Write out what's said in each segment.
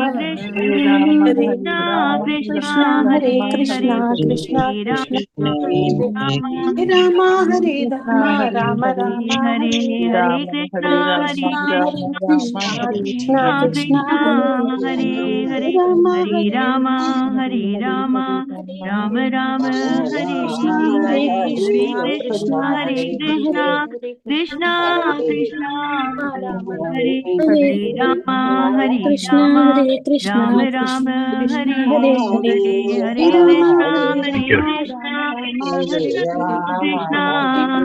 Hare Krishna Krishna Krishna, Hare Hare Krishna, Hare Krishna Hare Krishna, Hare Hare Rama, Hare Rama, Rama Hare Rama, Hare Hare Hare Hare, Krishna Hare Hare Krishna, Hare Krishna Krishna, Krishna Krishna Krishna, Krishna Hare Hare Hare, Hare Hare Rama, Hare Hare Rama Rama, Hare Rama Hare Rama Hare, Rama Hare Hare Krishna, Hare Hare Hare Krishna, Krishna Krishna Hare Krishna, Krishna Hare Hare, Krishna Hare Krishna Rama, Hare Rama Hare Rama, Hare Hare Hare, Rama Hare Hare Krishna, Rama Hare Krishna, Rama Rama Krishna Krishna, Hare Hare Hare, Hare Hare Hare Rama, Krishna Hare Hare Rama, Krishna Rama Rama, Hare Krishna Hare, Krishna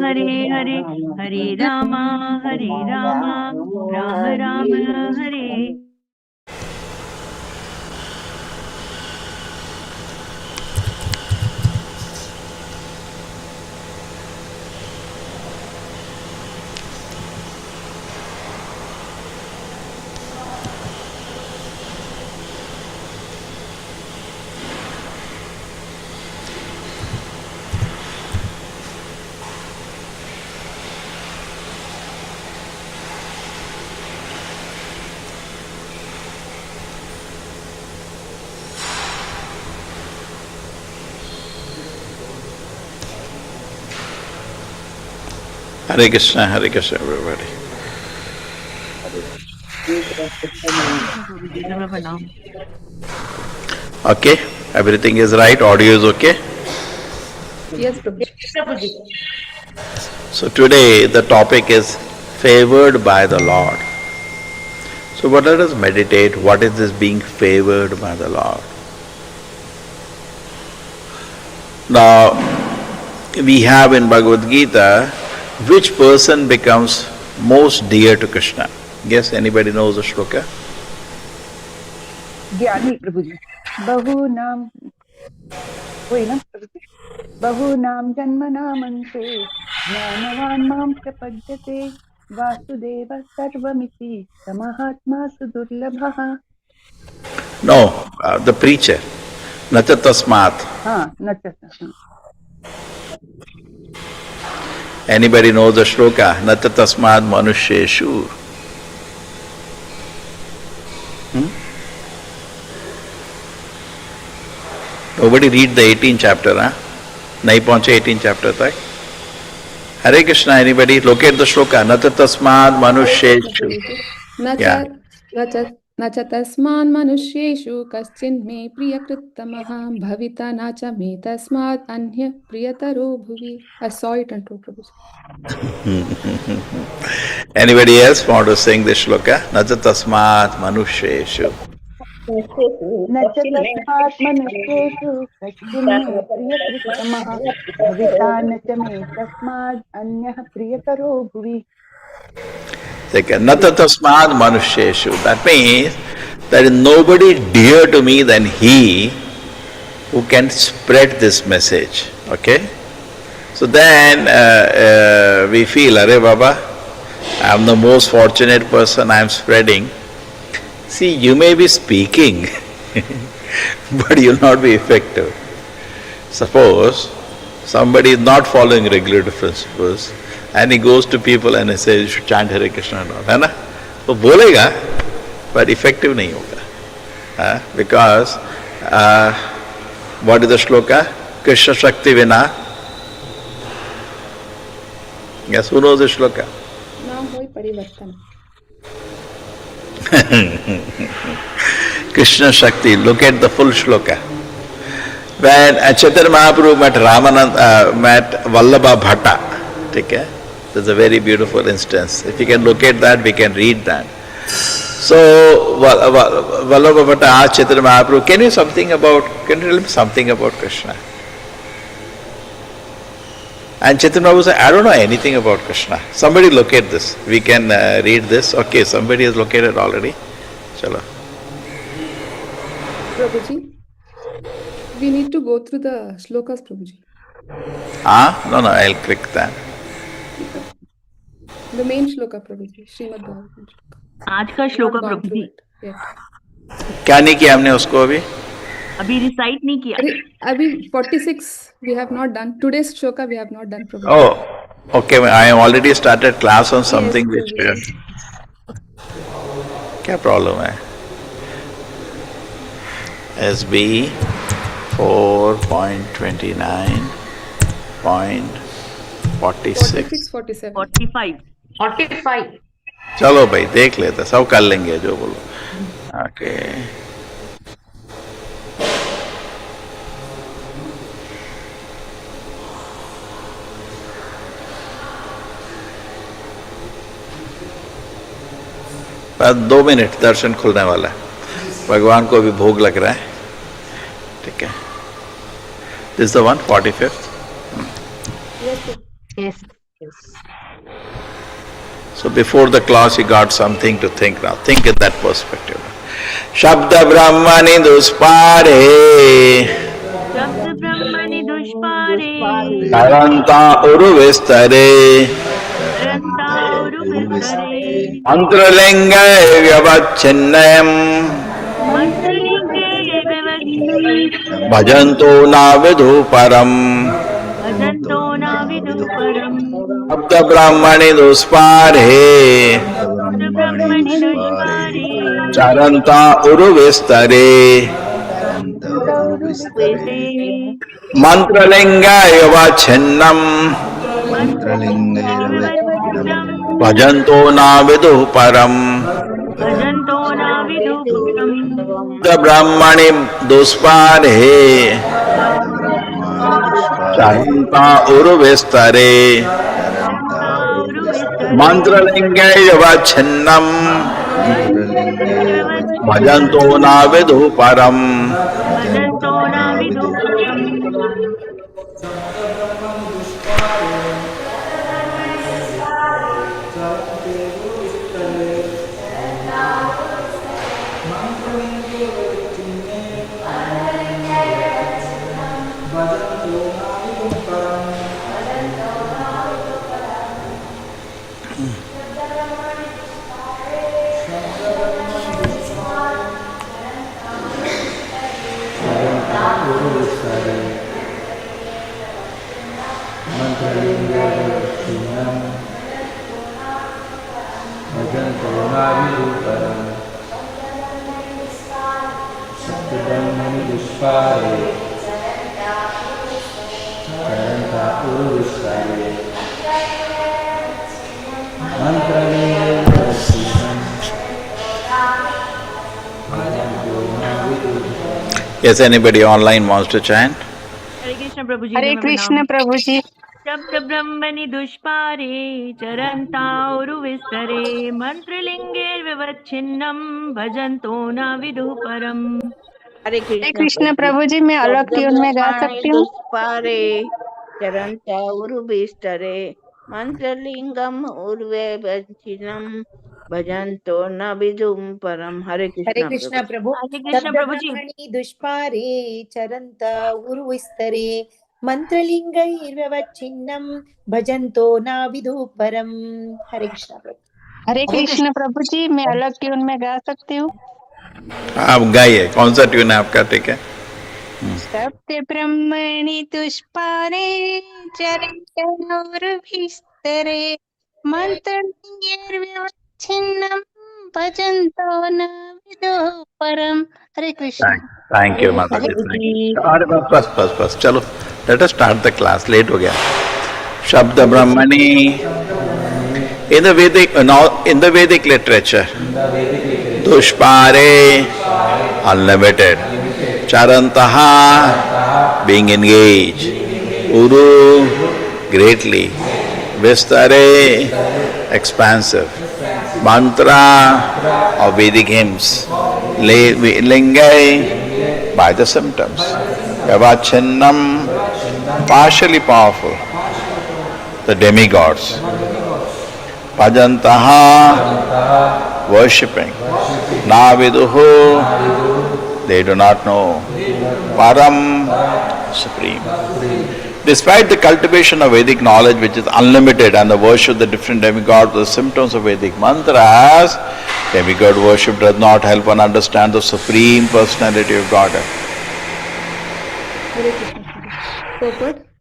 Hare Hare Hare Rama Hare Rama Rama Rama Hare Hare Krishna, everybody. Okay, everything is right, audio is okay. Yes, Prabhuji. So today the topic is favored by the Lord. So what let us meditate, what is this being favored by the Lord? Now, we have in Bhagavad Gita, which person becomes most dear to Krishna? Guess anybody knows the shloka? ज्ञानी प्रभुजी बहूनां वही ना प्रभुजी बहूनां जन्मनामन्ते ज्ञानवान् मां प्रपद्यते वासुदेव सर्वमिति समहात्मा सुदुर्लभः No, the preacher. Nacha tasmat. हाँ न च हाँ, Anybody knows the shloka? Nacha tasmat manusheshu. Nobody read the 18th chapter, huh? Nahi pahunche 18th chapter tak. Hare Krishna, anybody locate the shloka? Nata tasmad manusheshu. न Yeah. च न च न च तस्मान् मनुष्येषु कश्चिन् मे प्रियकृत्तमः भविता न च मे तस्मात् अन्यः प्रियतरो भुवि. I saw it and told Prabhuji. Anybody else want to sing this shloka? Nata tasmad manusheshu. न च तस्मात् मनुष्येषु कश्चिन्मे प्रियकृत्तमः भविता न च मे तस्मात् अन्यः प्रियतरो भुवि Nata tasmad manusheshu. That means there is nobody dear to me than he who can spread this message. Okay? So then we feel, Arey Baba, I am the most fortunate person, I am spreading. See, you may be speaking, but you will not be effective. Suppose somebody is not following regulative principles and he goes to people and he says, you should chant Hare Krishna and all, है ना? वो बोलेगा, but effective नहीं होगा. Because what is the shloka? Krishna Shakti Vina. Yes, who knows the shloka? नाम होई परिवर्तन. Krishna Shakti, look at the full shloka. When Chaitanya Mahaprabhu met Vallabha Bhatta, okay? That's a very beautiful instance. If you can locate that, we can read that. So Vallabha Bhatta asked Chaitanya Mahaprabhu, can you tell me something about Krishna? And Chaitanya Mahaprabhu said, I don't know anything about Krishna. Somebody locate this. We can read this. Okay, somebody has located already. Chalo. Prabhuji, we need to go through the shlokas, Prabhuji. No, I'll click that. The main shloka, Prabhuji, Srimad Bhagavatam. आज का श्लोका प्रभु जी क्या नहीं किया हमने उसको अभी recite नहीं किया अभी 46 we have not done. Today's shloka we have not done, Prabhuji. Oh, okay. I have already started class on something Yes, which yes. क्या प्रॉब्लम है SB 4.29.46. 46, 47. 45. 45. चलो भाई देख लेते, सब कर लेंगे जो बोलो. ओके. बस 2 मिनट, दर्शन खुलने वाला है. भगवान को अभी भोग लग रहा है. ठीक है. This the one 45th. Yes. So before the class, you got something to think now. Think in that perspective. Shabda Brahmani Duspare शब्द ब्रह्मणि दुष्पारे Taranta Uruvistare रंता उरुविस्तरे Mantralinga Vyavacchinnayam मंत्रलिंगे व्यवच्छिन्नं Bhajanto Navidhu Param भजन्तो न विदुः परम् Shabda Brahmani Duspare शब्द ब्रह्मणि दुष्पारे Charanta Uruvistare वेते Mantralinga Vyavacchinnam मंत्रलिंगैर्व्यवच्छिन्नं Bhajanto Navidhu Param भजन्तो न विदुः परम् The Brahmani Duspare Charanta Uruvistare Mantralinga Vyavacchinnam Bhajanto Navidhu Param. भजन्तो न विदुः परम् Yes, anybody online wants to chant? हरे कृष्ण प्रभु जी हरे नमः कृष्ण प्रणाम। प्रभु जी. शब्द ब्रह्मणि दुष्पारे चरन्तारुविस्तरे मंत्रलिंगैर्व्यवच्छिन्नं भजन्तो न विदुः परम् हरे हरे कृष्ण प्रभु जी. मैं अलग ट्यून में गा सकती हूँ. दुष्पारे चरंता उर्विस्तरे मंत्रलिंगम उर्वेवच्छिन्नं भजन्तो न विदुः परम्. हरे कृष्ण प्रभु. हरे कृष्ण प्रभु जी शब्दब्रह्मणि दुष्पारे चरन्त उर्विस्तरे मन्त्रलिङ्गैर्व्यवच्छिन्नं भजन्तो न विदुः परम्. हरे कृष्ण प्रभु. हरे कृष्ण प्रभु जी. मैं अलग ट्यून में गा सकती हूँ. आप गाइए, कौन सा ट्यून है आपका? ठीक है. शब्द ब्रह्मणि दुष्पारे चरन्तोर्विस्तरे मन्त्रलिङ्गैर्व्यवच्छिन्नं भजन्तो न विदुः परम्. हरे Krishna. Thank you, Mataji. Thank you. अरे बस चलो, let us start the class. Late हो गया. शब्द ब्रह्मणि in the Vedic literature, Dushpare unlimited, Charantaha being engaged, Uru greatly, Vistare expansive, Mantra of Vedic hymns, Lingai by the symptoms, Yavachinnam partially powerful, the demigods, Bhajantaha worshipping, Naviduhu they do not know, Param supreme. Despite the cultivation of Vedic knowledge which is unlimited and the worship of the different demigods, the symptoms of Vedic mantras, demigod worship does not help one understand the supreme personality of Godhead. Hare Krishna.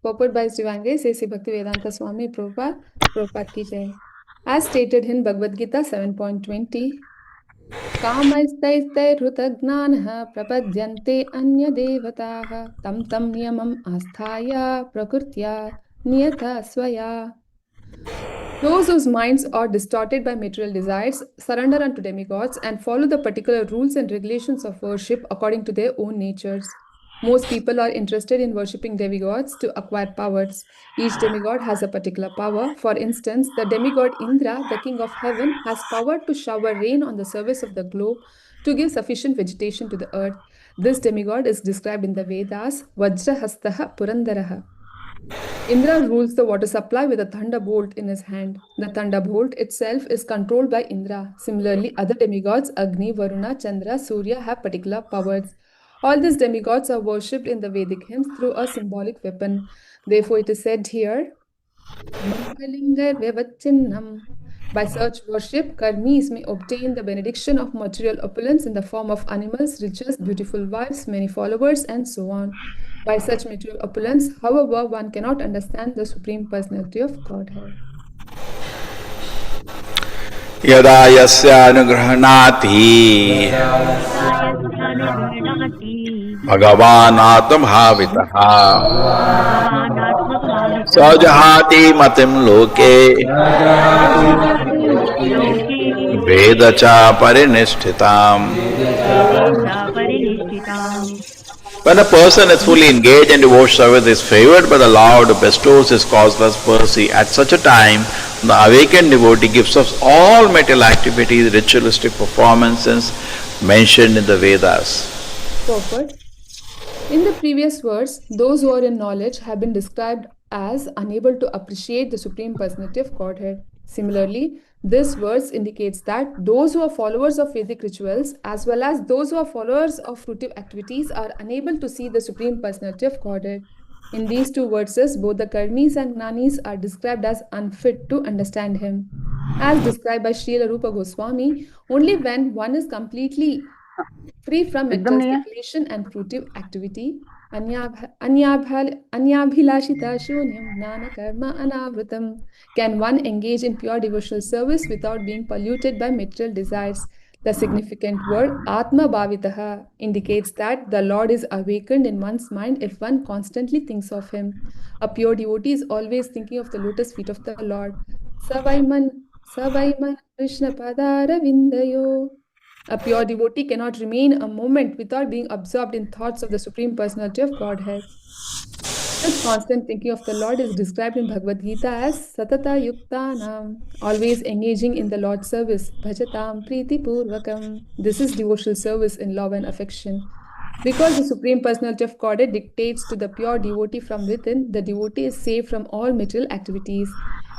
Purport by His Divine Grace A.C. Bhaktivedanta Swami Prabhupada. Prabhupada ki jai. As stated in Bhagavad Gita 7.20, कामैस्तैस्तैर्हृतज्ञानः प्रपद्यन्ते अन्यदेवताः तं तं नियमम् आस्थाय प्रकृत्या नियता स्वया. Those whose minds are distorted by material desires surrender unto demigods and follow the particular rules and regulations of worship according to their own natures. Most people are interested in worshipping demigods to acquire powers. Each demigod has a particular power. For instance, the demigod Indra, the king of heaven, has power to shower rain on the surface of the globe to give sufficient vegetation to the earth. This demigod is described in the Vedas, Vajrahastaha Purandaraha. Indra rules the water supply with a thunderbolt in his hand. The thunderbolt itself is controlled by Indra. Similarly, other demigods, Agni, Varuna, Chandra, Surya, have particular powers. All these demigods are worshipped in the Vedic hymns through a symbolic weapon. Therefore, it is said here, Mangalingar Vyavachinnam. By such worship, karmis may obtain the benediction of material opulence in the form of animals, riches, beautiful wives, many followers, and so on. By such material opulence, however, one cannot understand the Supreme Personality of Godhead. यदा यस्यानुगृह्णाति यस्यानुगृह्णाति भगवान् आत्मभावितः स जहाति मतिं लोके वेद च परिनिष्ठिताम्. When a person is fully engaged in devotional service, is favored by the Lord who bestows his causeless mercy. At such a time, the awakened devotee gives up all material activities, ritualistic performances mentioned in the Vedas. Purport. In the previous verse, those who are in knowledge have been described as unable to appreciate the Supreme Personality of Godhead. Similarly, this verse indicates that those who are followers of Vedic rituals as well as those who are followers of fruitive activities are unable to see the Supreme Personality of Godhead. In these two verses, both the Karmis and Gnanis are described as unfit to understand Him. As described by Srila Rupa Goswami, only when one is completely free from mental speculation and fruitive activity, anyabhilashita shunyam gnana karma anavritam, can one engage in pure devotional service without being polluted by material desires. The significant word Atma Bhavitaha indicates that the Lord is awakened in one's mind if one constantly thinks of Him. A pure devotee is always thinking of the lotus feet of the Lord. Savaiman Krishna Padara Vindayo. A pure devotee cannot remain a moment without being absorbed in thoughts of the Supreme Personality of Godhead. This constant thinking of the Lord is described in Bhagavad Gita as Satata Yuktanam, always engaging in the Lord's service, Bhajatam Priti Purvakam. This is devotional service in love and affection. Because the Supreme Personality of Godhead dictates to the pure devotee from within, the devotee is saved from all material activities.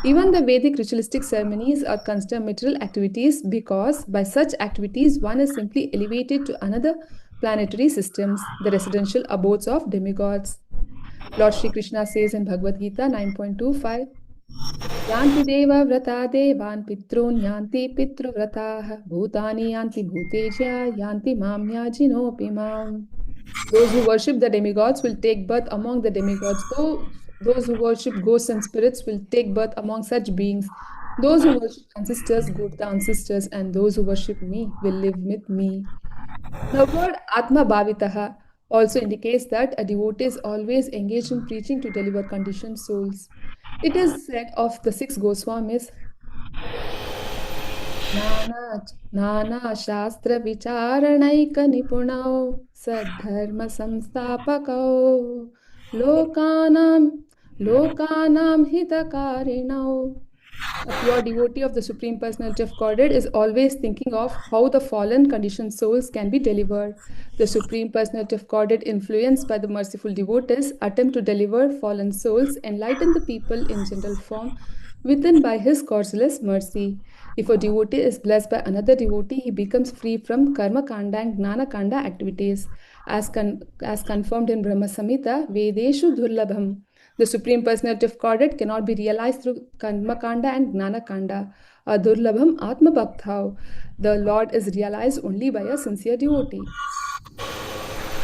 Even the Vedic ritualistic ceremonies are considered material activities because by such activities one is simply elevated to another planetary systems, the residential abodes of demigods. Lord Shri Krishna says in Bhagavad Gita 9.25, Yanti deva vrata devan pitrun yanti pitru vrataha bhutani yanti bhuteja yanti mamya jinopi mam. Those who worship the demigods will take birth among the demigods. Those who worship ghosts and spirits will take birth among such beings. Those who worship ancestors go to the ancestors, and those who worship me will live with me. The word Atma Bhavitaha also indicates that a devotee is always engaged in preaching to deliver conditioned souls. It is said of the 6 Goswamis, Nana Shastra Vicharanaika Nipunao Sadharma Samstapakao Lokanam Hitakarinao. A pure devotee of the Supreme Personality of Godhead is always thinking of how the fallen conditioned souls can be delivered. The Supreme Personality of Godhead, influenced by the merciful devotees, attempt to deliver fallen souls, enlighten the people in general form within by His causeless mercy. If a devotee is blessed by another devotee, he becomes free from Karma Kanda and Gnana Kanda activities. As confirmed in Brahma Samhita, Vedeshu Durlabham. The Supreme Personality of Godhead cannot be realized through Karma Kanda and Gnana Kanda. Durlabham Atma Bhakthav. The Lord is realized only by a sincere devotee.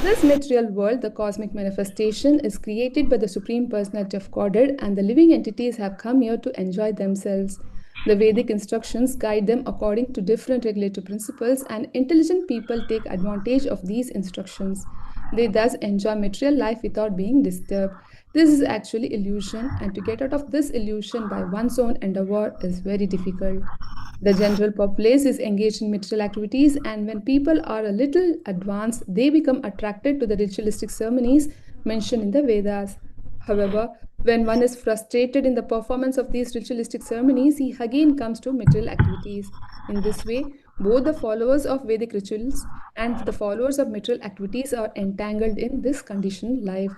This material world, the cosmic manifestation, is created by the Supreme Personality of Godhead, and the living entities have come here to enjoy themselves. The Vedic instructions guide them according to different regulative principles, and intelligent people take advantage of these instructions. They thus enjoy material life without being disturbed. This is actually illusion, and to get out of this illusion by one's own endeavor is very difficult. The general populace is engaged in material activities, and when people are a little advanced, they become attracted to the ritualistic ceremonies mentioned in the Vedas. However, when one is frustrated in the performance of these ritualistic ceremonies, he again comes to material activities. In this way, both the followers of Vedic rituals and the followers of material activities are entangled in this conditioned life.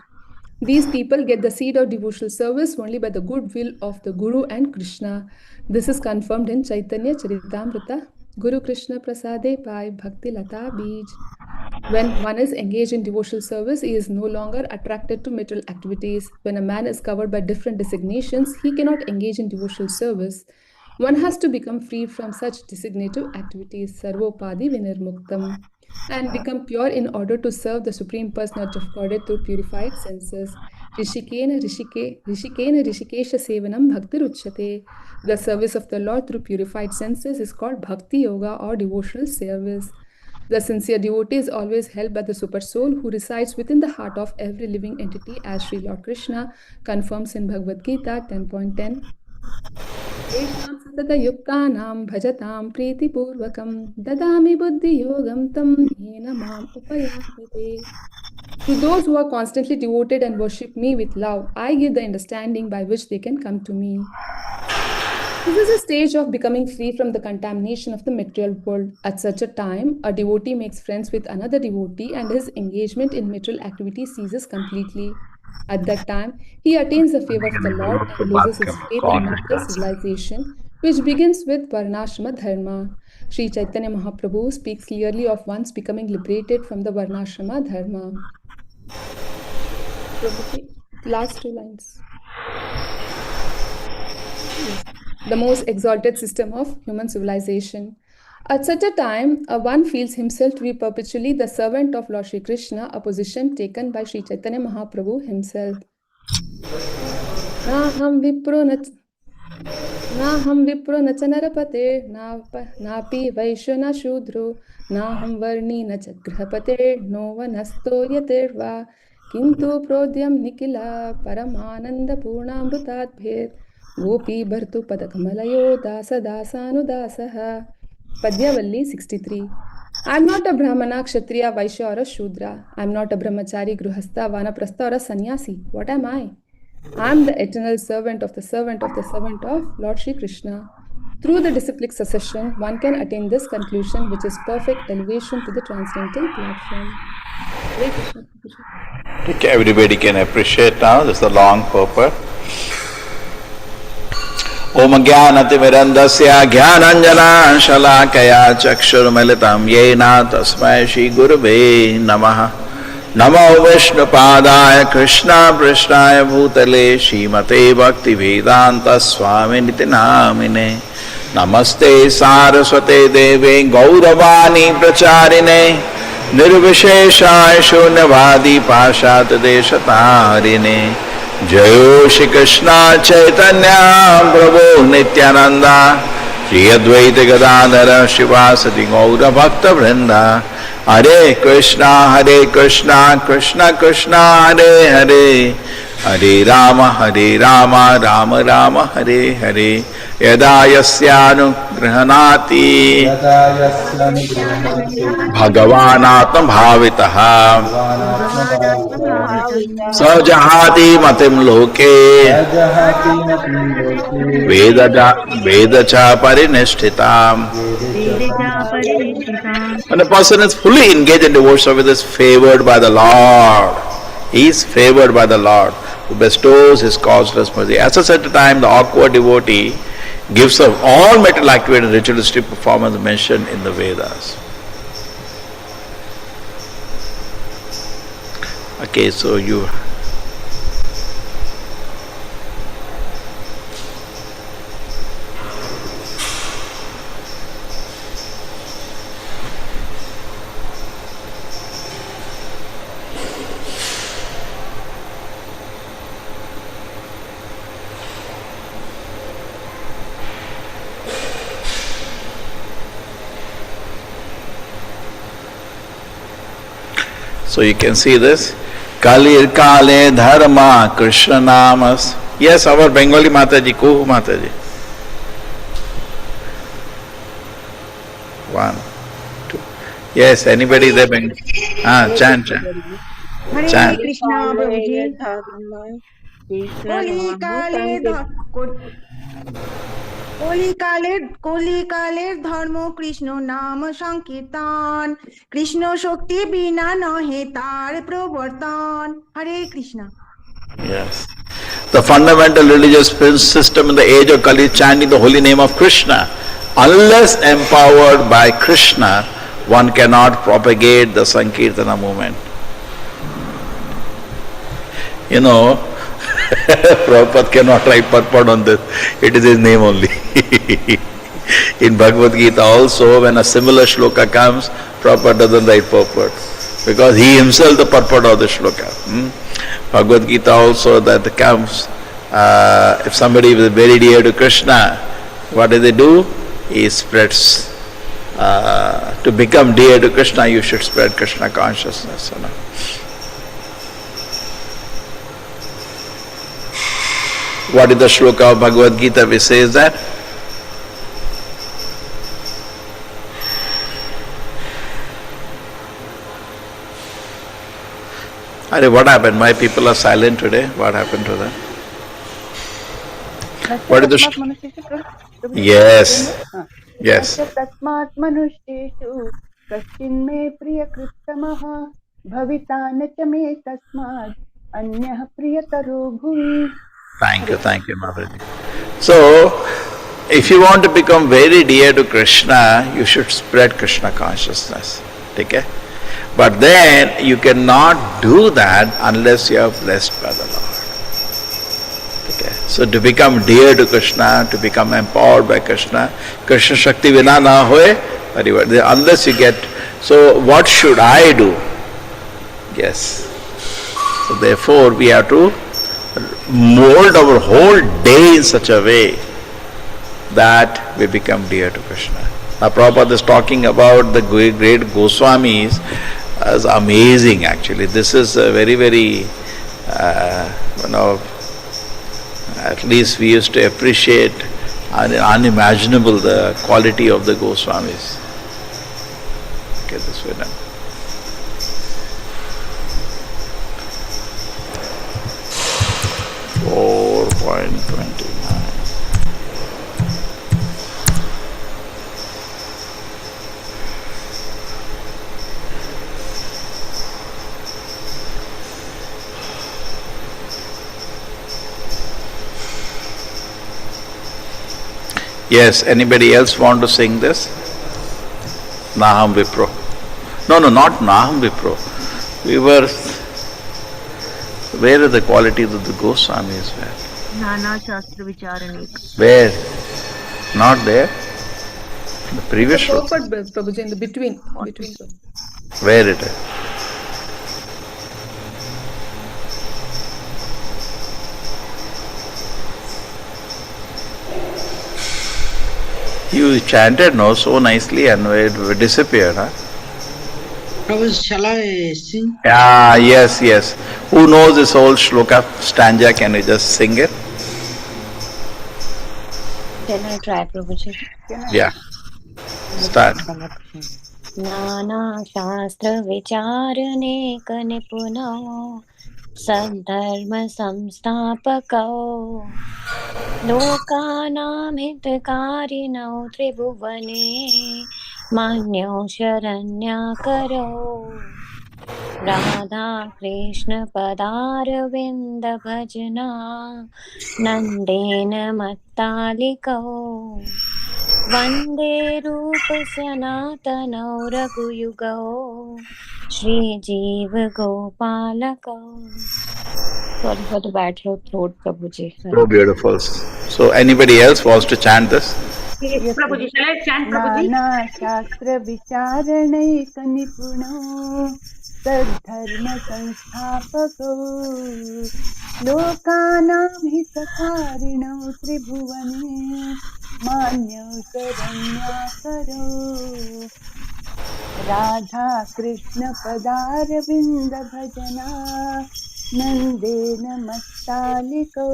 These people get the seed of devotional service only by the goodwill of the Guru and Krishna. This is confirmed in Chaitanya Charitamrita. Guru Krishna Prasade by Bhakti Lata Bij. When one is engaged in devotional service, he is no longer attracted to material activities. When a man is covered by different designations, he cannot engage in devotional service. One has to become free from such designative activities, Sarvopadi Vinirmuktam, and become pure in order to serve the Supreme Personality of Godhead through purified senses. Rishikena Rishikesha Sevanam Bhakti Ruchyate. The service of the Lord through purified senses is called Bhakti Yoga or devotional service. The sincere devotee is always held by the Super Soul who resides within the heart of every living entity, as Sri Lord Krishna confirms in Bhagavad Gita 10.10. Tesham satata yuktanam bhajatam pritipurvakam dadami buddhi yogam tam yena mam upayamite. To those who are constantly devoted and worship me with love, I give the understanding by which they can come to me. This is a stage of becoming free from the contamination of the material world. At such a time, a devotee makes friends with another devotee and his engagement in material activity ceases completely. At that time, he attains the favor of the Lord and loses his faith in material civilization, which begins with Varnashrama Dharma. Sri Chaitanya Mahaprabhu speaks clearly of one's becoming liberated from the Varnashrama Dharma. Last two lines. The most exalted system of human civilization. At such a time, one feels himself to be perpetually the servant of Lord Sri Krishna, a position taken by Sri Chaitanya Mahaprabhu himself. Naham vipro nacha narapate, napi vaishya na shudro, naham varni na chagrahapate, no vanasto yatirva, kintu prodhyam nikila paramananda purnamrutat bhed. Gopi Bhartu Padakmalayo Dasa Dasanudasaha. Padyavalli 63. I am not a Brahmana, Kshatriya, Vaishya or a Shudra. I am not a Brahmachari, Gruhastha, Vanaprastha or a Sannyasi. What am I? I am the eternal servant of the servant of the servant of Lord Sri Krishna. Through the disciplic succession, one can attain this conclusion, which is perfect elevation to the transcendental platform. Okay, everybody can appreciate now. This is a long purport. ओम ज्ञानतिमिरन्दस्य ज्ञानाञ्जना शलाकया चक्षुर्मिलितं येन तस्मै श्रीगुरुवे नमः। नमो विष्णुपादाय कृष्णापृष्ठाय भूतले श्रीमते भक्तिवेदान्त स्वामिनिति नामिने। नमस्ते सारस्वते देवे गौरवाणी प्रचारिणे निर्विशेषाय शून्यवादी पाशातदेशतारिणे। जयो श्री कृष्णा चैतन्य प्रभु नित्यानंदा श्री अद्वैत गदाधर शिवासदि गौर भक्त वृंदा। हरे कृष्णा कृष्णा कृष्णा हरे हरे, हरे राम राम राम हरे हरे। यदा यस्यानुगृह्णाति भगवानात्म भावितः स जहाति मतिं लोके वेद च परिनिष्ठिताम्। When a person is fully engaged in devotion service, is favored by the Lord. He is favored by the Lord, who bestows his causeless mercy. At such a time, the awkward devotee gives up all material activity and ritualistic performance mentioned in the Vedas. Okay, so you So you can see this. Kalir Kale Dharma Krishna Namas. Yes, our Bengali Mataji, Kuhu Mataji. One, two. Yes, anybody there? Chant. Hare Chant. Krishna प्रभु जी कृष्ण कोली काले কলিকালের ধর্ম কৃষ্ণ নাম সংকীর্তন কৃষ্ণ শক্তি বিনা নহে তার প্রবর্তন হরে Krishna Yes. The fundamental religious system in the age of Kali chanting the holy name of Krishna. Unless empowered by Krishna, one cannot propagate the Sankirtana movement. You know, Prabhupada cannot write purport on this. It is his name only. In Bhagavad Gita also, when a similar shloka comes, Prabhupada doesn't write purport. Because he himself the purport of the shloka. Bhagavad Gita also that comes, if somebody is very dear to Krishna, what do they do? He spreads. To become dear to Krishna, you should spread Krishna consciousness. You know. What is the shloka of Bhagavad Gita which says that? Arey, what happened? Why people are silent today? What happened to them? What is the Yes. Yes. तस्मात् मनुष्येषु कश्चिन्मे प्रियकृत्तमः भविता न च मे तस्मात् अन्यः प्रियतरो भुवि. Thank you, Mataji. So, if you want to become very dear to Krishna, you should spread Krishna consciousness. Okay? But then you cannot do that unless you are blessed by the Lord. Okay? So to become dear to Krishna, to become empowered by Krishna, Krishna Shakti vina na hoye, unless you get. So what should I do? Yes. So therefore we have to mold our whole day in such a way that we become dear to Krishna. Now Prabhupada is talking about the great Goswamis as amazing actually. This is a very, very, at least we used to appreciate unimaginable the quality of the Goswamis. Okay, this way now. Yes, anybody else want to sing this? Naham Vipro. No, not Naham Vipro. Where are the qualities of the Goswamis? Nana Shastra Vicharane. Where? Not there? The previous show. Prabhuji, in the between. Where it is? You chanted no so nicely and it disappeared, huh? Shall I sing? Ah, yes. Who knows this whole shloka stanza? Can you just sing it? Can I try, Prabhuji? Yeah. Start. नाना शास्त्र विचारनेक निपुनो सद्धर्म संस्थापकौ लोकानां हितकारिणौ त्रिभुवने मान्यो शरण्याकरो राधा कृष्ण पदारविन्द भजना नन्देन मत्तालिकौ वन्दे रूप सनातनौ रघुयुगौ श्रीजीव गोपालकौ. Sorry for the bad throat, Prabhuji. So beautiful. So anybody else wants to chant this? Yes, Prabhuji. Shall I chant, Prabhuji? नाना शास्त्र विचारणैक निपुणो सद्धर्म संस्थापको लोकानां हितकारिणौ त्रिभुवने मान्यो शरण्याकरो राधा कृष्ण पदारविंद भजना नंदेन मत्तालिकौ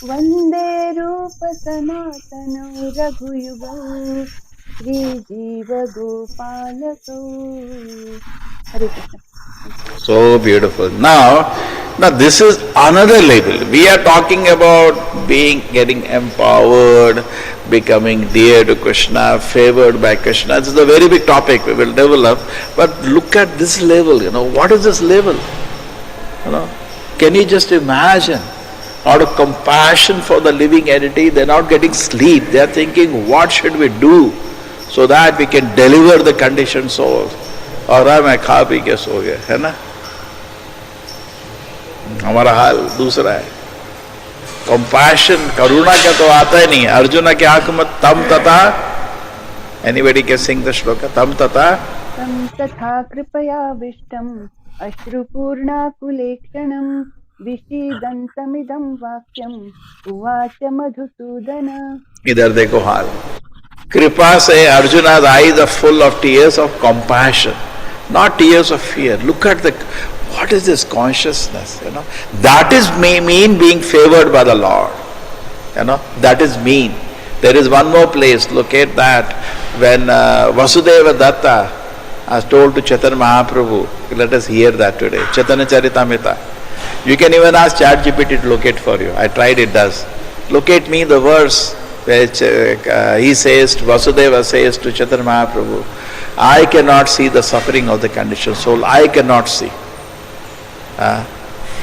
वंदे रूप सनातनौ रघुयुगौ श्रीजीव गोपालकौ. Hare Krishna. So beautiful. Now this is another level. We are talking about getting empowered, becoming dear to Krishna, favored by Krishna. This is a very big topic we will develop. But look at this level, what is this level? Can you just imagine? Out of compassion for the living entity, they are not getting sleep. They are thinking, what should we do so that we can deliver the conditioned soul? और मैं खा P के सो गया, है ना? हमारा हाल दूसरा है. कंपैशन, करुणा का तो आता ही नहीं. अर्जुन के आंख में तम तथा, एनीबॉडी कैन सिंग द श्लोक? तम तथा कृपया विष्टम अश्रुपूर्णाकुलेक्षणं विषीदन्तमिदं वाक्यम उवाच मधुसूदन. इधर देखो हाल. कृपा से Arjuna's eyes are full of tears of compassion, not tears of fear. Look at what is this consciousness, That is mean being favored by the Lord, that is mean. There is one more place, look at that, when Vasudeva Datta has told to Chaitanya Mahaprabhu, let us hear that today, Chaitanya Charitamrita. You can even ask ChatGPT to locate for you. I tried, it does. Locate me the verse which he says, Vasudeva says to Chaitanya Mahaprabhu, I cannot see the suffering of the conditioned soul. I cannot see.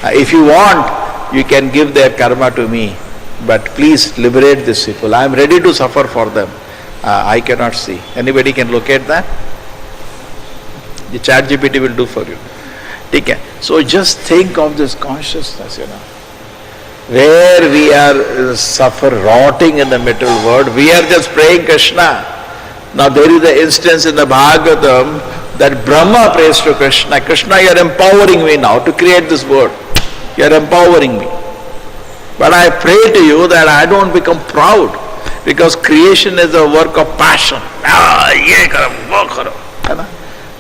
If you want, you can give their karma to me, but please liberate these people. I am ready to suffer for them. I cannot see. Anybody can locate that? The ChatGPT will do for you. Okay. So just think of this consciousness, where we are rotting in the material world. We are just praying Krishna. Now there is an instance in the Bhagavatam that Brahma prays to Krishna, Krishna, you are empowering me now to create this world. You are empowering me. But I pray to you that I don't become proud, because creation is a work of passion.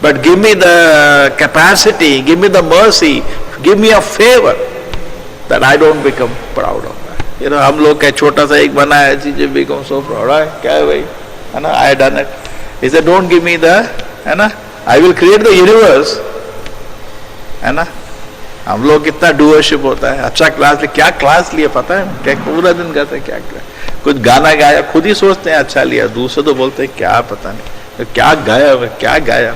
But give me the capacity, give me the mercy, give me a favor, that I don't become proud of that. हम लोग क्या छोटा सा एक बना है, चीजें become so proud, क्या है भाई, है ना? I done it. He said, don't give me the, है ना? I will create the universe, है ना? हम लोग कितना डूअरशिप होता है. अच्छा क्लास लिया, क्या क्लास लिया पता है? क्या पूरा दिन करते हैं, क्या कुछ गाना गाया, खुद ही सोचते हैं अच्छा लिया, दूसरे तो बोलते हैं क्या पता नहीं क्या गाया, क्या गाया.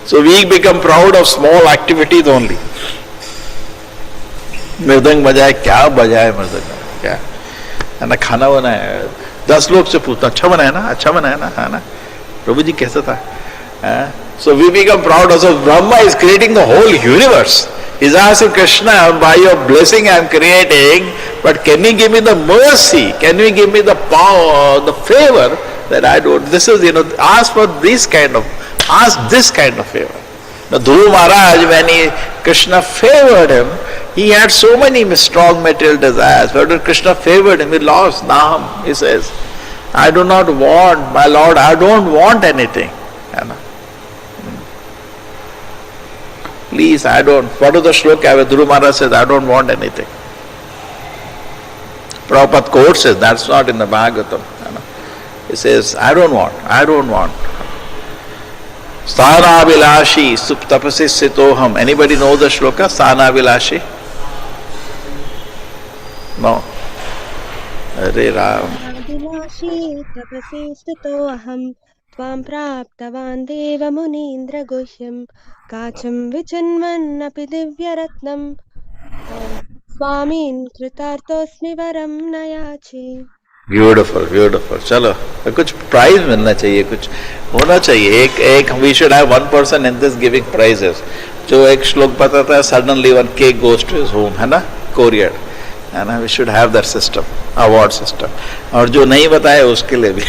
So we become proud of small activities only. मृदंग बजाए, क्या बजाए मृदंग, क्या है ना? खाना बनाया, 10 लोग से पूछता अच्छा बनाया ना, अच्छा बनाया ना, है ना? प्रभु जी कैसा था? So we become proud. Also Brahma is creating the whole universe. He's asking Krishna, by your blessing I am creating, but can you give me the mercy? Can you give me the power, the favor that I don't? This is, ask for this kind of favor. Now Dhruva Maharaj, when Krishna favored him, he had so many strong material desires. But when Krishna favored him, he lost Naham. He says, I do not want, my Lord, I don't want anything. Please, I don't. What is the shloka where Dhruva Maharaj says, I don't want anything? Prabhupada quotes says, that's not in the Bhagavatam. He says, I don't want. Sthanavilashi suptapasi sitoham. Anybody know the shloka? Sthanavilashi? No. Hare Ram. Sthanavilashi tapasi sitoham tvam praptavan deva munindra guhyam kacham vichanman api divya ratnam स्वामीन कृतार्थोस्मि Varam नयाचि. Beautiful, beautiful. चलो, कुछ prize मिलना चाहिए, कुछ होना चाहिए. एक we should have one person in this giving prizes. जो एक श्लोक बताता है, suddenly one cake goes to his home, है ना? Courier, है ना? We should have that system, award system. और जो नहीं बताया उसके लिए भी.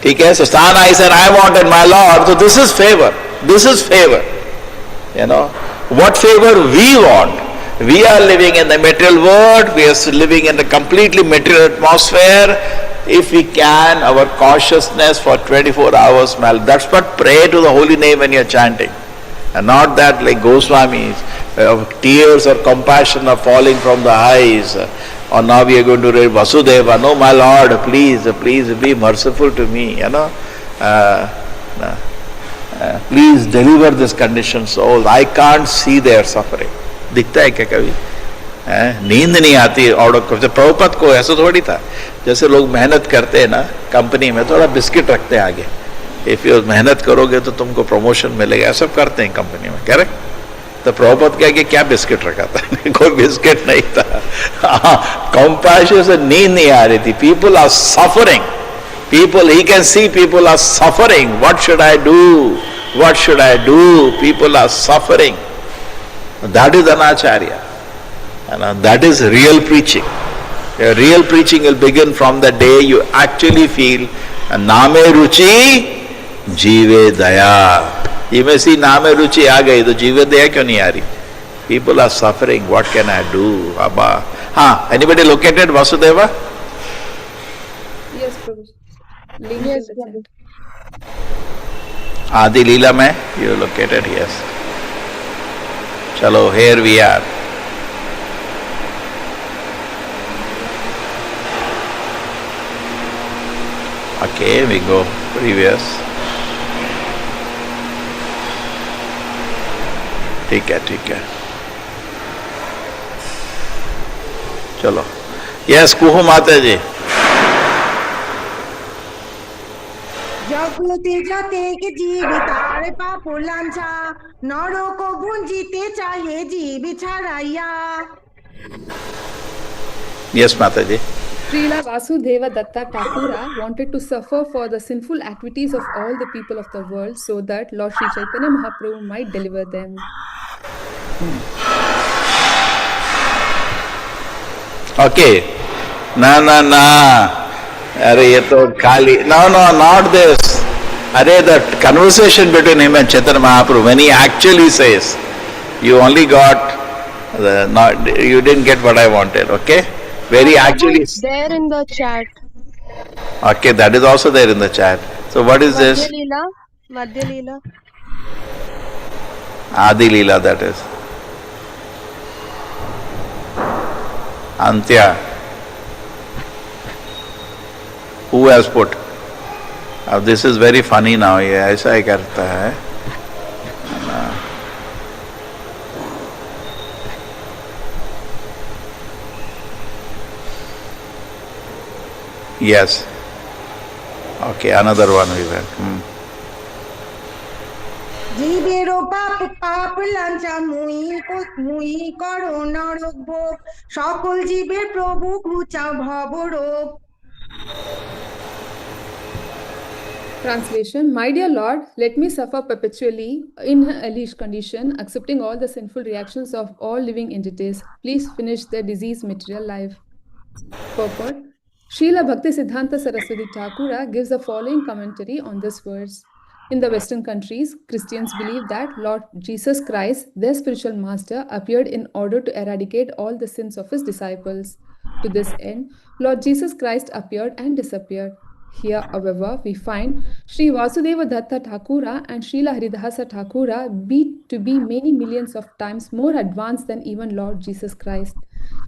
ठीक है? So Sthana, I said, I wanted my Lord. So this is favor. This is favor. What favor we want? We are living in the material world, we are living in a completely material atmosphere. if we can, our consciousness for 24 hours, that's what pray to the holy name when you're chanting. And not that like Goswamis, tears or compassion are falling from the eyes, or now we are going to read Vasudeva. No, my Lord, please be merciful to me, please deliver this conditioned soul. I can't see their suffering. दिखता है क्या कभी? नींद नहीं आती। और प्रभुपद को ऐसा थोड़ी था, जैसे लोग मेहनत करते हैं ना कंपनी में, थोड़ा बिस्किट रखते हैं आगे, इफ यू मेहनत करोगे तो तुमको प्रमोशन मिलेगा, ऐसा करते हैं कंपनी में, करेक्ट? तो प्रभुपद क्या कि क्या बिस्किट रखा था? कोई बिस्किट नहीं था। कंपैशन से नींद नहीं आ रही थी। People are suffering, people, he can see people are suffering. What should I do? What should I do? People are suffering. That is Anacharya. And that is real preaching. Real preaching will begin from the day you actually feel Name Ruchi, Jive Daya. You may see Name Ruchi aa gayi, to Jive Daya kyun nahi aa rahi? People are suffering. What can I do? Abba. Anybody located Vasudeva? Yes, Prabhu. Link Yes, in the Prabhu. chat. Adi Leela mein you located, yes. Chalo, here we are. Okay, we go previous. ठीक है चलो। Yes कुहू माता जी। জগতে যতেক জীব তার পাপ লাঞ্ছা নরক ভুঞ্জিতে চাহে জীব ছাড়াইয়া। Yes, Mataji. Srila Vasudeva Datta Thakura wanted to suffer for the sinful activities of all the people of the world so that Lord Sri Chaitanya Mahaprabhu might deliver them. Okay. Na. Arey, ye to khali. No, not this. Arey, the conversation between him and Chaitanya Mahaprabhu, when he actually says, you only got, you didn't get what I wanted, okay? Where he actually... There in the chat. Okay, that is also there in the chat. So what is this? Madhya Leela. Adi Leela, that is. Antya. Who has put? This is very funny now. ये ऐसा ही करता है। Yes. Okay, another one we went. জীবেরও পাপ লাঞ্ছা মুই করো নরক ভোগ সকল জীবের প্রভু ঘুচা ভবরোগ। Translation: My dear Lord, let me suffer perpetually in a hellish condition, accepting all the sinful reactions of all living entities. Please finish the diseased material life. Purport: Srila Bhaktisiddhanta Saraswati Thakura gives the following commentary on this verse. In the Western countries, Christians believe that Lord Jesus Christ, their spiritual master, appeared in order to eradicate all the sins of his disciples. To this end, Lord Jesus Christ appeared and disappeared. Here, however, we find Sri Vasudeva Datta Thakura and Srila Haridasa Thakura to be many millions of times more advanced than even Lord Jesus Christ.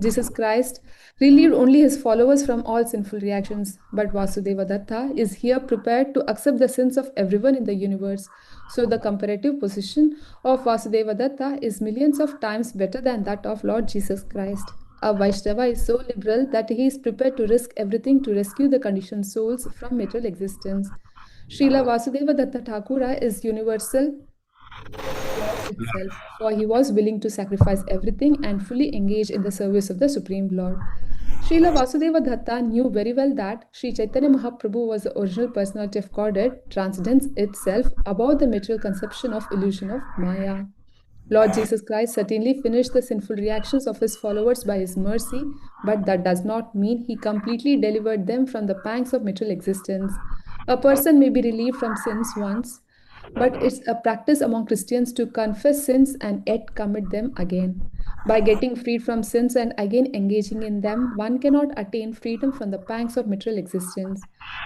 Jesus Christ relieved only his followers from all sinful reactions, but Vasudeva Datta is here prepared to accept the sins of everyone in the universe. So the comparative position of Vasudeva Datta is millions of times better than that of Lord Jesus Christ. A Vaishnava is so liberal that he is prepared to risk everything to rescue the conditioned souls from material existence. Srila Vasudeva Datta Thakura is universal itself, for he was willing to sacrifice everything and fully engage in the service of the Supreme Lord. Srila Vasudeva Datta knew very well that Sri Chaitanya Mahaprabhu was the original personality of Godhead, transcendence itself above the material conception of illusion of Maya. Lord Jesus Christ certainly finished the sinful reactions of his followers by his mercy, but that does not mean he completely delivered them from the pangs of material existence. A person may be relieved from sins once, but it's a practice among Christians to confess sins and yet commit them again. By getting freed from sins and again engaging in them, one cannot attain freedom from the pangs of material existence.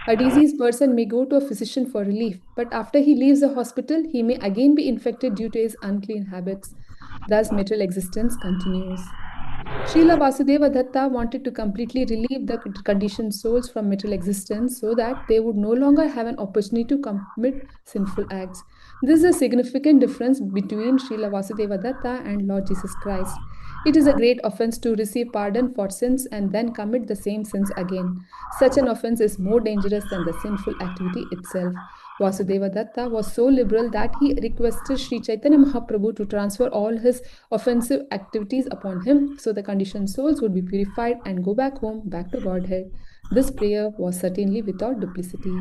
A diseased person may go to a physician for relief, but after he leaves the hospital, he may again be infected due to his unclean habits. Thus, material existence continues. Srila Vasudeva Datta wanted to completely relieve the conditioned souls from material existence so that they would no longer have an opportunity to commit sinful acts. This is a significant difference between Srila Vasudeva Datta and Lord Jesus Christ. It is a great offense to receive pardon for sins and then commit the same sins again. Such an offense is more dangerous than the sinful activity itself. Vasudeva Datta was so liberal that he requested Sri Chaitanya Mahaprabhu to transfer all his offensive activities upon him so the conditioned souls would be purified and go back home, back to Godhead. This prayer was certainly without duplicity.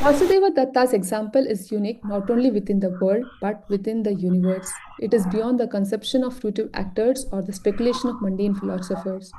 Vasudeva Datta's example is unique not only within the world but within the universe. It is beyond the conception of fruitive actors or the speculation of mundane philosophers.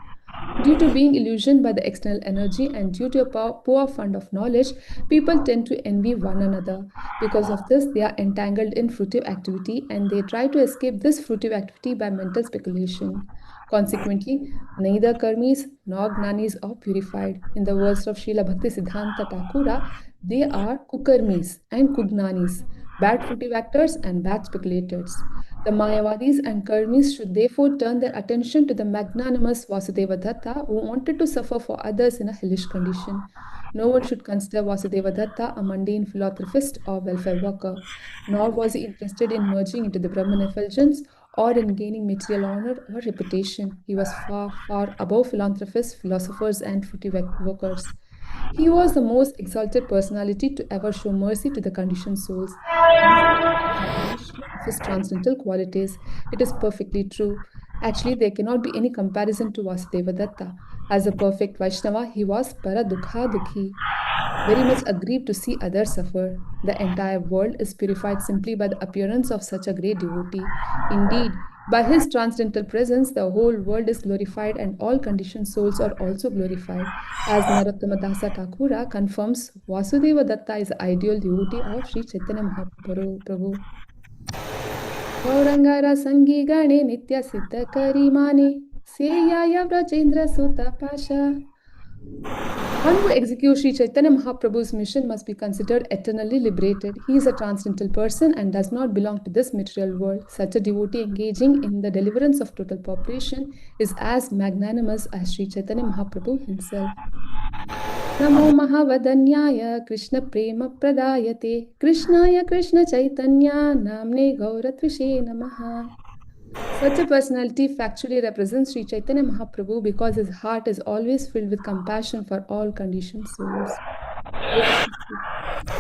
Due to being illusioned by the external energy and due to a poor fund of knowledge, people tend to envy one another. Because of this, they are entangled in fruitive activity and they try to escape this fruitive activity by mental speculation. Consequently, neither karmis nor gnanis are purified. In the words of Srila Bhakti Siddhanta Thakura, they are kukarmis and kugnanis, bad fruitive actors and bad speculators. The Mayavadis and Karmis should therefore turn their attention to the magnanimous Vasudeva Datta who wanted to suffer for others in a hellish condition. No one should consider Vasudeva Datta a mundane philanthropist or welfare worker, nor was he interested in merging into the Brahman effulgence or in gaining material honor or reputation. He was far, far above philanthropists, philosophers, and fruitive workers. He was the most exalted personality to ever show mercy to the conditioned souls. His transcendental qualities. It is perfectly true. Actually, there cannot be any comparison to Vasudeva Datta. As a perfect Vaishnava, he was Paradukha Dukhi, very much aggrieved to see others suffer. The entire world is purified simply by the appearance of such a great devotee. Indeed, by his transcendental presence, the whole world is glorified and all conditioned souls are also glorified. As Narottama Dasa Thakura confirms, Vasudeva Datta is the ideal devotee of Sri Chaitanya Mahaprabhu. Gaurangara Sangi Gane Nitya Siddha Karimane Seyaya Vrajendra Sutta Pasha. One who executes Sri Chaitanya Mahaprabhu's mission must be considered eternally liberated. He is a transcendental person and does not belong to this material world. Such a devotee engaging in the deliverance of total population is as magnanimous as Sri Chaitanya Mahaprabhu himself. Namo Mahavadanyaya Krishna Prema Pradayate Krishnaya Krishna Chaitanya Namne Gauratvishe Namaha. Such a personality factually represents Sri Chaitanya Mahaprabhu because his heart is always filled with compassion for all conditioned souls.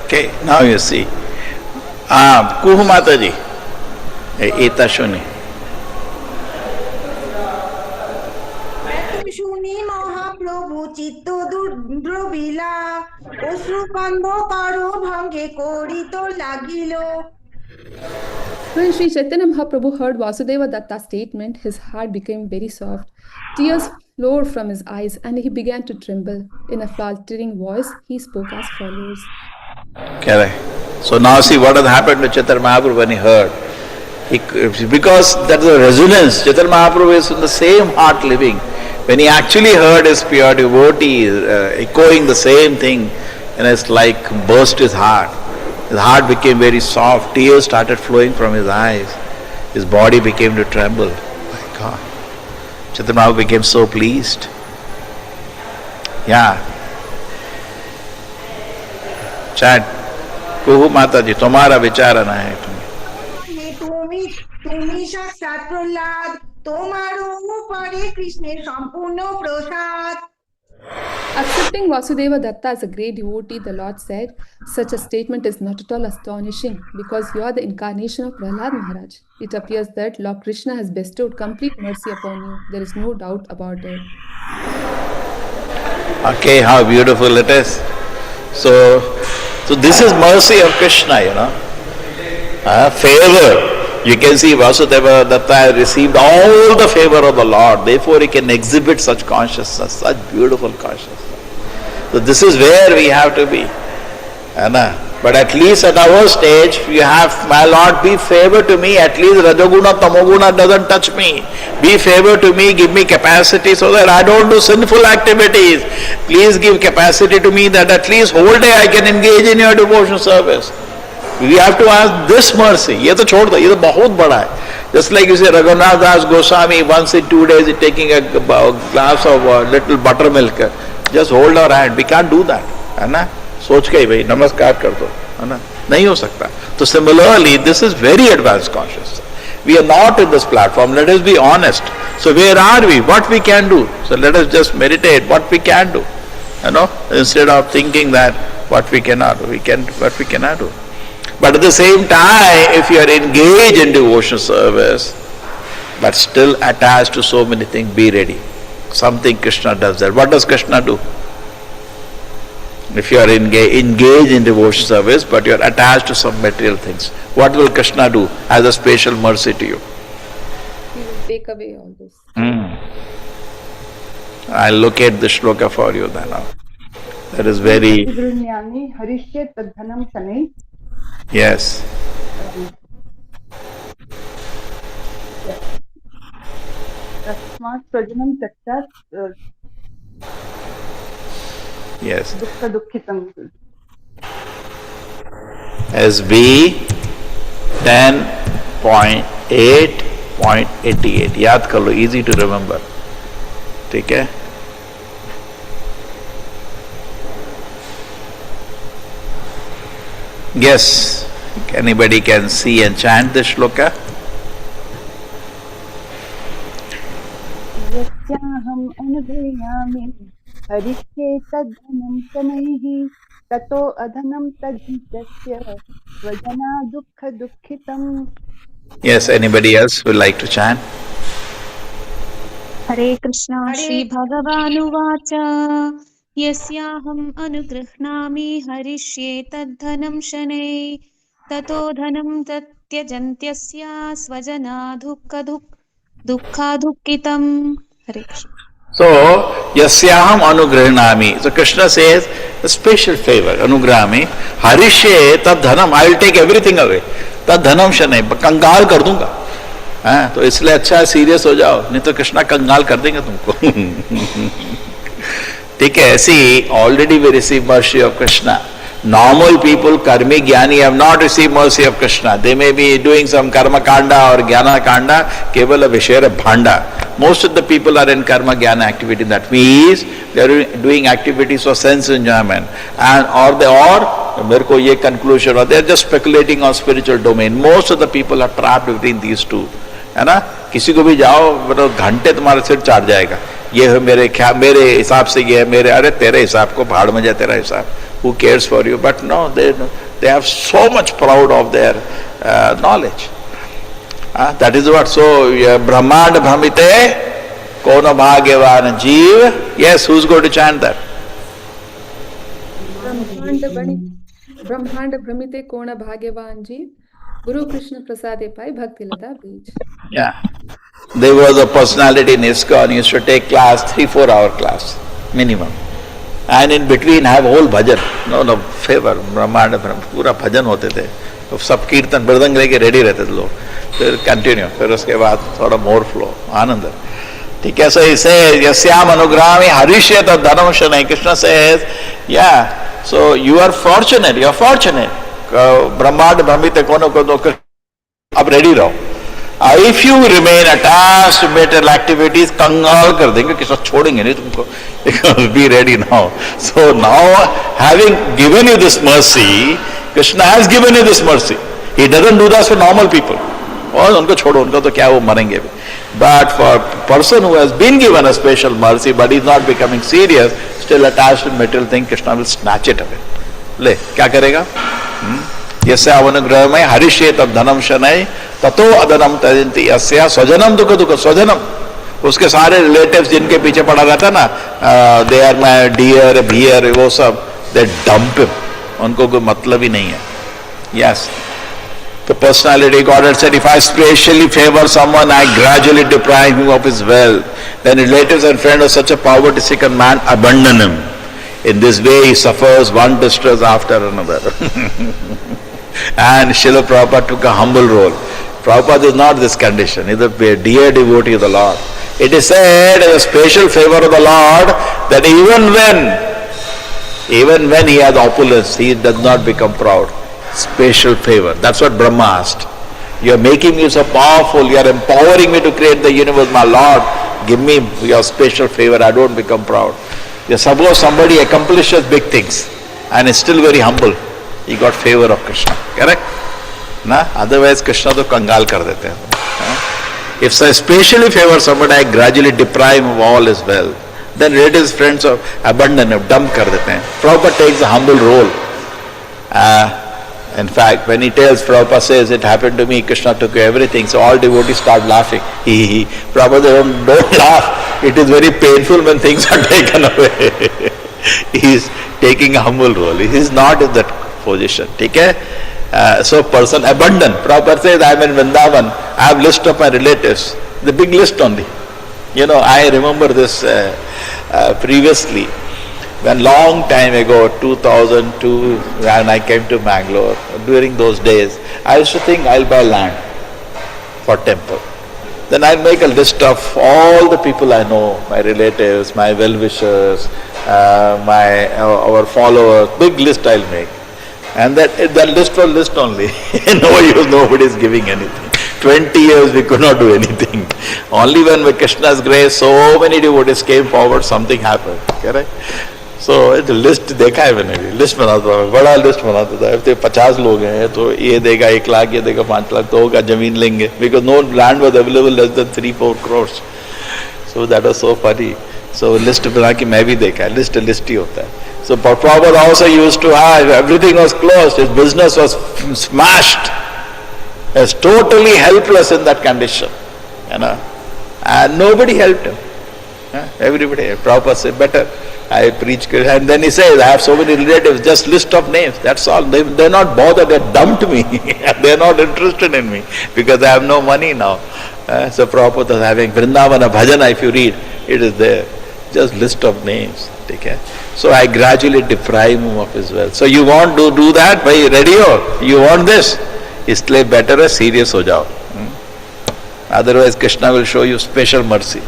Okay, now you see. Kuhu Mataji, Eta Shuni. শুনি মহাপ্রভু চিত্ত দ্রবিলা অশ্রুকান্দ কারো ভঙ্গে করিত লাগিল. When Sri Chaitanya Mahaprabhu heard Vasudeva Datta's statement, his heart became very soft. Tears flowed from his eyes and he began to tremble. In a faltering voice, he spoke as follows. Correct. So now see what has happened to Chaitanya Mahaprabhu when he heard. Because that is a resonance. Chaitanya Mahaprabhu is in the same heart living. When he actually heard his pure devotee echoing the same thing, and it's like burst his heart. His heart became very soft, tears started flowing from his eyes. His body became to tremble. My God. Chaitanya Mahaprabhu became so pleased. Yeah. Chant. Kuhu Mataji, tomara vichara na hai tumhe. তুমি সাক্ষাৎ প্রহ্লাদ তোমার উপরে কৃষ্ণের সম্পূর্ণ প্রসাদ. Accepting Vasudeva Datta as a great devotee, the Lord said, such a statement is not at all astonishing because you are the incarnation of Prahlad Maharaj. It appears that Lord Krishna has bestowed complete mercy upon you. There is no doubt about it. Okay, how beautiful it is. So this is mercy of Krishna, you know. Favor. You can see Vasudeva Datta received all the favor of the Lord. Therefore, he can exhibit such consciousness, such beautiful consciousness. So this is where we have to be. But at least at our stage, you have, my Lord, be favor to me. At least Rajoguna, Tamoguna doesn't touch me. Be favor to me, give me capacity so that I don't do sinful activities. Please give capacity to me that at least whole day I can engage in your devotion service. We have to ask this mercy. ये तो छोड़ दो, ये तो बहुत बड़ा है. Just like you say, Raghunath Das Goswami, once in 2 days, is taking a glass of little buttermilk. Just hold our hand. We can't do that, है ना? सोच के ही भाई नमस्कार कर दो, है ना? नहीं हो सकता. तो similarly, this is very advanced consciousness. We are not in this platform. Let us be honest. So where are we? What we can do? So let us just meditate. What we can do, you know, instead of thinking that what we cannot do. What we cannot do. But at the same time, if you are engaged in devotion service, but still attached to so many things, be ready. Something Krishna does that. What does Krishna do? If you are engaged in devotion service, but you are attached to some material things, what will Krishna do as a special mercy to you? He will take away all this. I'll locate the shloka for you then. That is very... Yes. तस्मात् स्वजनं त्यक्त्वा Yes. दुःखितं. SB 10.8.88 याद कर लो, easy to remember. ठीक है? Yes, anybody can see and chant this shloka? यस्याहम् अनुगृह्णामि हरिष्ये तद्धनं शनैः ततो अधनं तद्धस्य स्वजना दुःखितम्. Yes, anybody else would like to chant? हरे कृष्णा. श्री भगवानुवाच यस्याहम् अनुगृह्णामि हरिष्ये तद्धनं शनैः ततो धनं त्यजन्त्यस्य स्वजना दुःखितम्. हरे Krishna. So, yasyaham anugrahnami. So Krishna says, a special favor, anugrahami. Harishye tad dhanam, I will take everything away. Tad dhanam shanai, कंगाल कर दूंगा. तो इसलिए अच्छा है सीरियस हो जाओ, नहीं तो कृष्णा कंगाल कर देंगे तुमको. ठीक है, ऐसी already we receive mercy of Krishna. Normal people, karmi, jnani have not received mercy of Krishna. They may be doing some karma kanda or jnana kanda, keval vishera bhanda. Most of the people are in karma jnana activity. That means they are doing activities for sense enjoyment, and or मेरे को ये conclusion, or they are just speculating on spiritual domain. Most of the people are trapped between these two. है ना? किसी को भी जाओ, मतलब घंटे तुम्हारा सिर चाट जाएगा. ये है मेरे हिसाब से ये है मेरे, अरे तेरे हिसाब को भाड़ में जाए तेरा हिसाब. Who cares for you? But no, they have so much proud of their knowledge. That is what. So Brahmand Brahmite Kona Bhagyavan Jeev. Yes, who's going to chant that? Brahmand Brahmite Kona Bhagyavan Jeev. Guru Krishna Prasade Pai Bhakti Lata Beej. Yeah. There was a personality in ISKCON, he used to take class, 3-4 hour class, minimum. And in between have whole bhajan. No, favor, Brahmand, पूरा भजन होते थे. तो सब कीर्तन मृदंग लेके ready रहते थे लोग. फिर कंटिन्यू, फिर उसके बाद थोड़ा मोर फ्लो, आनंद. ठीक है, so he says, yasyam anugrahami harishye tad dhanam shanai. Krishna says, yeah, so you are fortunate, Brahmand Brahmite Kono Kono, अब रेडी रहो. If you remain attached to material activities, कंगाल कर देंगे, किसी छोड़ेंगे नहीं तुमको. Be ready now. So now, having given you this mercy, Krishna has given you this mercy. He doesn't do that for normal people. और उनको छोड़ो, उनको तो क्या वो मरेंगे भी. But for a person who has been given a special mercy, but is not becoming serious, still attached to material thing, Krishna will snatch it away. ले, क्या करेगा? यस्य अनुग्रह में हरिष्ये तद धनम शनय ततो अदनम तजंति यस्य स्वजनम दुख स्वजनम. उसके सारे रिलेटिव्स जिनके पीछे पड़ा रहता ना, they are my dear beer, वो सब दे डंप हिम. उनको कोई मतलब ही नहीं है. Yes, the personality God had said, if I specially favor someone, I gradually deprive him of his wealth. Then relatives and friends of such a poverty-stricken man abandon him. In this way he suffers one distress after another. And Srila Prabhupada took a humble role. Prabhupada is not this condition. He is a dear devotee of the Lord. It is said as a special favor of the Lord that even when he has opulence, he does not become proud. Special favor. That's what Brahma asked. You are making me so powerful, you are empowering me to create the universe, my Lord. Give me your special favor, I don't become proud. Suppose somebody accomplishes big things and is still very humble, he got favor of Krishna. Correct? Na? Otherwise Krishna to kangal kar dete hain. If I specially favor somebody, I gradually deprive him of all his wealth. Then relatives, friends of abundant, dump kar dete hain. Prabhupada takes a humble role. In fact, when he tells, Prabhupada says, it happened to me, Krishna took everything, so all devotees start laughing. Prabhupada, don't laugh. It is very painful when things are taken away. He is taking a humble role. He is not in that position. Okay? So person abundant. Prabhupada says, I am in Vrindavan. I have list of my relatives. The big list only. I remember this previously. When long time ago, 2002, when I came to Bangalore, during those days, I used to think I'll buy land for temple. Then I'll make a list of all the people I know, my relatives, my well-wishers, our followers, big list I'll make. And that list was list only. No use, nobody is giving anything. 20 years we could not do anything. Only when with Krishna's grace, so many devotees came forward, something happened. Correct? So the list देखा है मैंने भी, list बनाता था, बड़ा list बनाता था. If 50 लोग हैं तो ये देगा 1 लाख, ये देगा 5 लाख, तो होगा जमीन लेंगे. Because no land was available less than 3-4 crores. So that was so funny. So list बना के मैं भी देखा है, list ही होता है. So Prabhupada also used to have, everything was closed, his business was smashed. He was totally helpless in that condition. And nobody helped him. Everybody, Prabhupada said, better. I preach, and then he says, I have so many relatives, just list of names, that's all. They're not bothered, they dumped me. They're not interested in me because I have no money now. So Prabhupada is having Vrindavana Bhajana, if you read, it is there. Just list of names. Okay? So I gradually deprive him of his wealth. So you want to do that? Bhai, ready ho? You want this? Isliye better hai, serious ho jao. Otherwise Krishna will show you special mercy.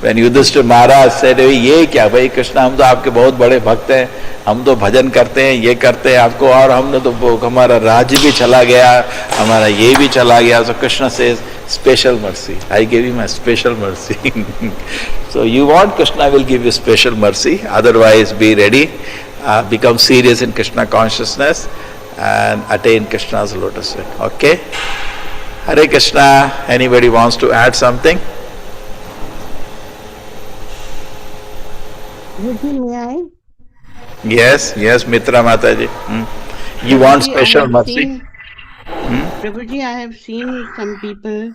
When Yudhishthira Maharaj said, ये क्या भाई कृष्णा, हम तो आपके बहुत बड़े भक्त हैं, हम तो भजन करते हैं, ये करते हैं आपको, और हमने तो हमारा राज्य भी चला गया, हमारा ये भी चला गया. So Krishna says, special mercy. I gave you my special mercy. So you want, Krishna will give you special mercy. Otherwise, be ready, become serious in Krishna consciousness and attain Krishna's lotus feet. Okay? Hare Krishna. Anybody wants to add something? May I? Yes, Mitra Mataji. You want special mercy? Prabhuji, I have seen some people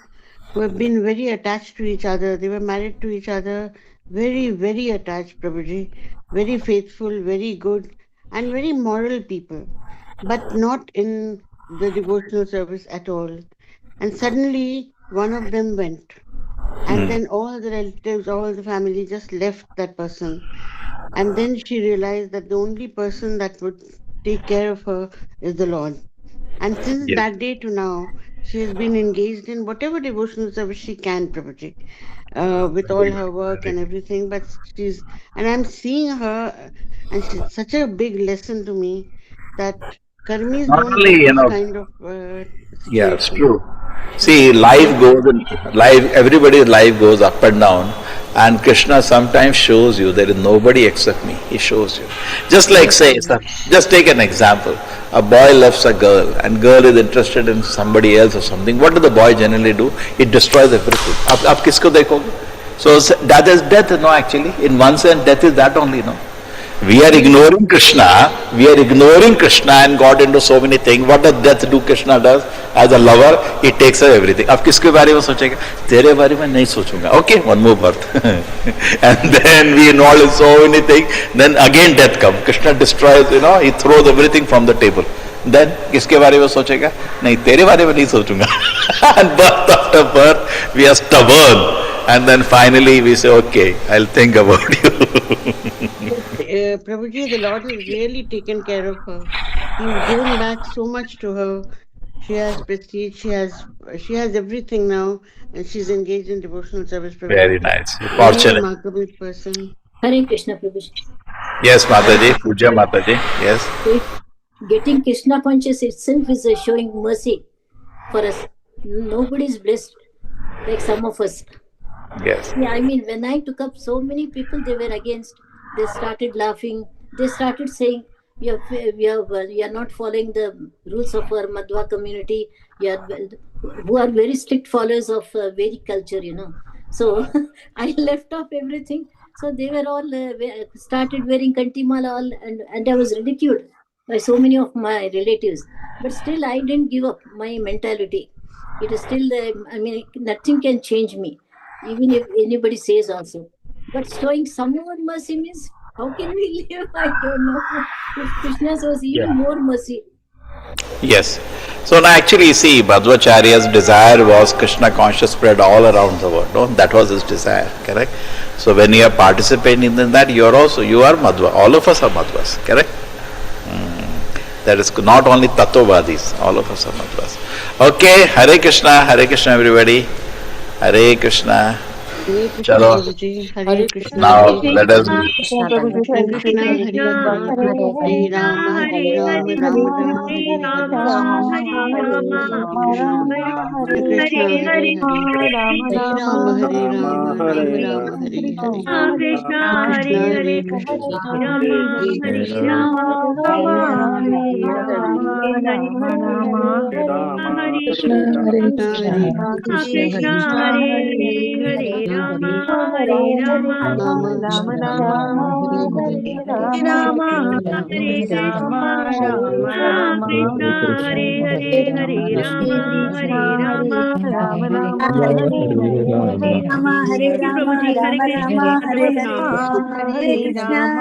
who have been very attached to each other. They were married to each other, very, very attached, Prabhuji. Very faithful, very good, and very moral people, but not in the devotional service at all. And suddenly, one of them went. And then all the relatives, all the family just left that person. And then she realized that the only person that would take care of her is the Lord. And since that day to now, she has been engaged in whatever devotional service she can, Prabhuji, with all her work and everything. But and I'm seeing her, and she's such a big lesson to me that karmis Not don't only, get this kind of yeah, it's true. See, everybody's life goes up and down, and Krishna sometimes shows you there is nobody except me. He shows you. Just like say, just take an example. A boy loves a girl, and girl is interested in somebody else or something. What does the boy generally do? He destroys everything. Aap kisko dekhoge? So that is death, no, actually. In one sense, death is that only, no? We are ignoring Krishna and got into so many things. What does death do? Krishna does as a lover, he takes away everything. अब किसके बारे में सोचेगा? तेरे बारे में नहीं सोचूंगा. Okay, one more birth. And then we involve in so many things. Then again death comes. Krishna destroys, he throws everything from the table. Then किसके बारे में सोचेगा? नहीं, तेरे बारे में नहीं सोचूंगा. And birth after birth, we are stubborn. And then finally we say, okay, I'll think about you. Prabhuji, the Lord has really taken care of her. He's given back so much to her. She has prestige, she has everything now, and she's engaged in devotional service. Prabhuji. Very nice. Very Fortunate. remarkable person. Hare Krishna, Prabhuji. Yes, Mataji. Puja Mataji. Yes. Getting Krishna conscious itself is showing mercy for us. Nobody is blessed like some of us. Yes. Yeah, I mean, when I took up, so many people, they were against. They started laughing. They started saying, we are not following the rules of our Madhva community. Who are very strict followers of Vedic culture, So I left off everything. So they were all started wearing kantimala, and I was ridiculed by so many of my relatives. But still, I didn't give up my mentality. It is still, nothing can change me, even if anybody says also. But showing some more mercy means, how can we live? I don't know. If Krishna shows even more mercy. Yes. So now actually see, Madhvacharya's desire was Krishna conscious spread all around the world. No? That was his desire, correct? So when you are participating in that, you are Madhva. All of us are Madhvas, correct? That is not only Tattvavadis, all of us are Madhvas. Okay, Hare Krishna everybody. Hare Krishna. Chalo. Hare Krishna. Now let us Krishna, Hare Krishna, Hare Rama, Hare Rama, Rama Rama, Hare Hare, Krishna, Hare Hare, Hare Rama, Hare Rama, Rama Rama, Hare Hare, Krishna Krishna, Hare Hare Hare Krishna, Rama Hare Rama Rama Hare Rama Rama Hare Krishna, Hare Krishna, Krishna Hare Hare Rama Hare Rama Rama Rama Hare Rama Hare Rama Rama Krishna Hare Hare Hare Rama Hare Rama Rama Rama Hare Hare Hare Rama, Prabhuji, Hare Rama Krishna, Rama, Hare Hare Krishna, Hare, Hare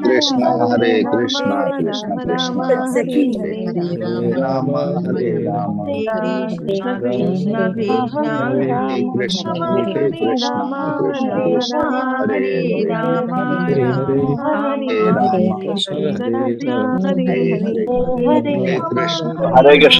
Hare Krishna, Rama, Hare Hare Rama Krishna, Rama, Hare Krishna, Rama Krishna Rama, Krishna, Hare Hare Hare. Hare Rama, Hare Rama, Hare Krishna, Hare Krishna Krishna, Hare Krishna, Rama, Hare Hare Krishna, Rama, Krishna Rama Krishna, Rama, Hare Hare Hare, Rama, Rama Hare Rama, Rama, Hare Hare Krishna, Rama, Hare Hare Hare. Krishna. Hare Krishna.